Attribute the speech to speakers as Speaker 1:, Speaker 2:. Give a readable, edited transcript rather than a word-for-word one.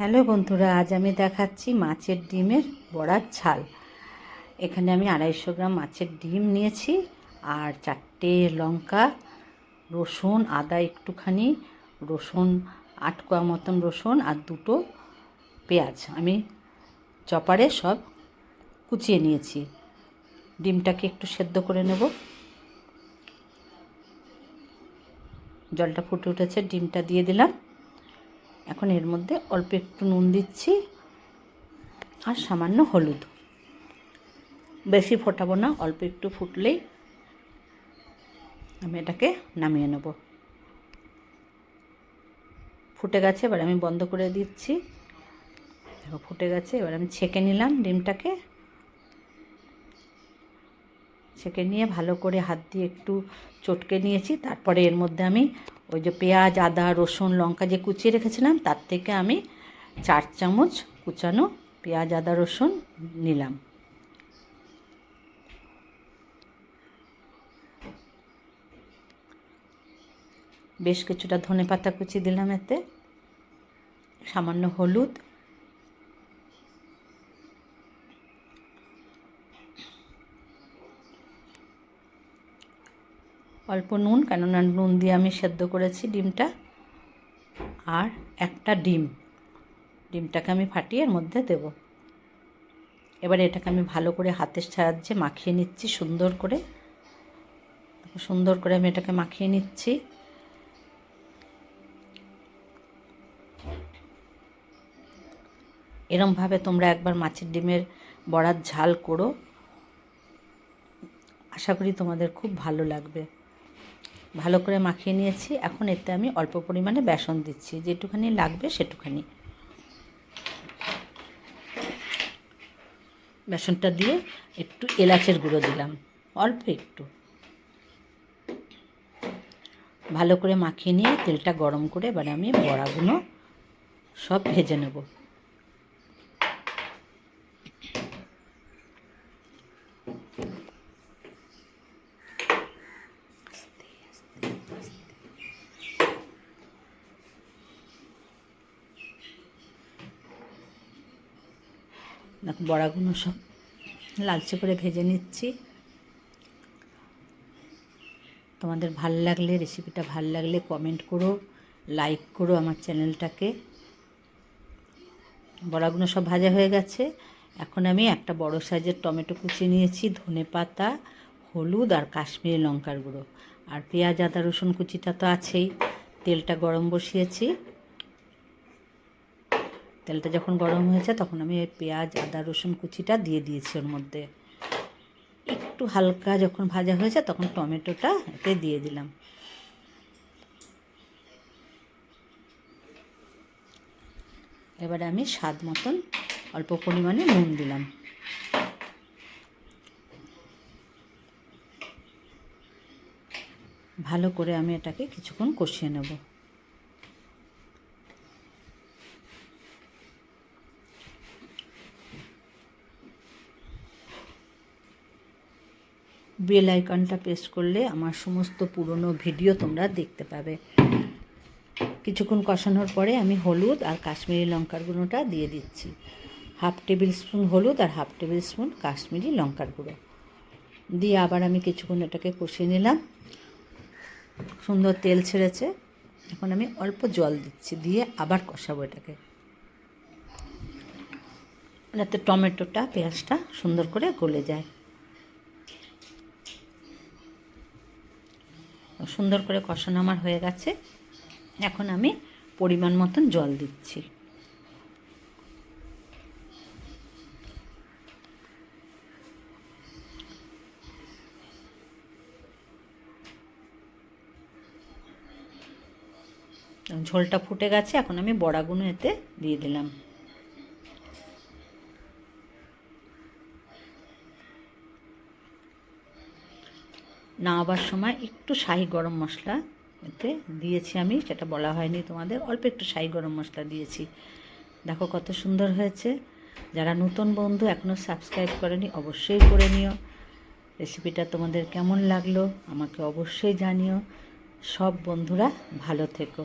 Speaker 1: Hello বন্ধুরা, আজ আমি দেখাচ্ছি মাছের ডিমের বড়ার ঝাল। এখানে আমি 250 গ্রাম মাছের ডিম নিয়েছি, আর 4টে লঙ্কা, রসুন, আদা একটুখানি, রসুন 8 কোয়া মতন রসুন, আর 2টো পেঁয়াজ আমি চপারে সব কুচিয়ে নিয়েছি। ডিমটাকে একটু সেদ্ধ করে নেব। জলটা ফুটে উঠেছে, ডিমটা দিয়ে দিলাম। এখন এর মধ্যে অল্প একটু নুন দিচ্ছি আর সামান্য হলুদ। বেশি ফোটাবো না, অল্প একটু ফুটলেই আমি এটাকে নামিয়ে নেব। ফুটে গেছে, এবার আমি বন্ধ করে দিচ্ছি। দেখো ফুটে গেছে, এবার আমি ছেঁকে নিলাম ডিমটাকে। ছেঁকে নিয়ে ভালো করে হাত দিয়ে একটু চটকে নিয়েছি। তারপরে এর মধ্যে আমি ওই যে পেঁয়াজ, আদা, রসুন, লঙ্কা যে কুচিয়ে রেখেছিলাম, তার থেকে আমি 4 চামচ কুচানো পেঁয়াজ, আদা, রসুন নিলাম। বেশ কিছুটা ধনেপাতা কুচি দিলাম এতে, সামান্য হলুদ, অল্প নুন, কেননা নুন দিয়ে আমি সেদ্ধ করেছি ডিমটা, আর একটা ডিমটাকে আমি ফাটিয়ে এর মধ্যে দেব। এবার এটাকে আমি ভালো করে হাতের সাহায্যে মাখিয়ে নিচ্ছি সুন্দর করে। আমি এটাকে মাখিয়ে নিচ্ছি। এরমভাবে তোমরা একবার মাছের ডিমের বড়ার ঝাল করো, আশা করি তোমাদের খুব ভালো লাগবে। ভালো করে মাখিয়ে নিয়েছি। এখন এতে আমি অল্প পরিমাণে বেসন দিচ্ছি, যেটুখানি লাগবে সেটুখানি। বেসনটা দিয়ে একটু এলাচের গুঁড়ো দিলাম, অল্প একটু। ভালো করে মাখিয়ে নিয়ে তেলটা গরম করে এবার আমি বড়াগুলো সব ভেজে নেব। বড়াগুলো সব লালচে করে ভেজে নিচ্ছি। তোমাদের ভাল লাগলে, রেসিপিটা ভাল লাগলে কমেন্ট করো, লাইক করো আমার চ্যানেলটাকে। বড়াগুলো সব ভাজা হয়ে গেছে। এখন আমি একটা বড় সাইজের টমেটো কুচি নিয়েছি, ধনেপাতা, হলুদ আর কাশ্মীরি লঙ্কার গুঁড়ো, আর পেঁয়াজ, আদা, রসুন কুচিটা তো আছেই। তেলটা গরম বসিয়েছি। তেলটা যখন গরম হয়েছে তখন আমি ওই পেঁয়াজ, আদা, রসুন কুচিটা দিয়ে দিয়েছি ওর মধ্যে। একটু হালকা যখন ভাজা হয়েছে তখন টমেটোটা এতে দিয়ে দিলাম। এবারে আমি স্বাদ মতন অল্প পরিমাণে নুন দিলাম। ভালো করে আমি এটাকে কিছুক্ষণ কষিয়ে নেব। বেল আইকনটা প্রেস করলে আমার সমস্ত পুরনো ভিডিও তোমরা দেখতে পাবে। কিছুক্ষণ কষানোর পরে আমি হলুদ আর কাশ্মীরি লঙ্কার গুঁড়োটা দিয়ে দিচ্ছি। 1/2 টেবিল স্পুন হলুদ আর 1/2 টেবিল স্পুন কাশ্মীরি লঙ্কার গুঁড়ো দিয়ে আবার আমি কিছুক্ষণ এটাকে কষিয়ে নিলাম। সুন্দর তেল ছেড়েছে। এখন আমি অল্প জল দিচ্ছি, দিয়ে আবার কষাবো এটাকে, যাতে টমেটোটা, পেঁয়াজটা সুন্দর করে গলে যায়। সুন্দর করে কষানো আমার হয়ে গেছে। এখন আমি পরিমাণ মতন জল দিচ্ছি। ঝোলটা ফুটে গেছে, এখন আমি বড়াগুলো এতে দিয়ে দিলাম। নামাবার সময় একটু শাহি গরম মশলা এতে দিয়েছি আমি, সেটা বলা হয়নি তোমাদের। অল্প একটু শাহি গরম মশলা দিয়েছি। দেখো কত সুন্দর হয়েছে। যারা নতুন বন্ধু এখনও সাবস্ক্রাইব করেনি অবশ্যই করে নিও। রেসিপিটা তোমাদের কেমন লাগলো আমাকে অবশ্যই জানিও। সব বন্ধুরা ভালো থেকো।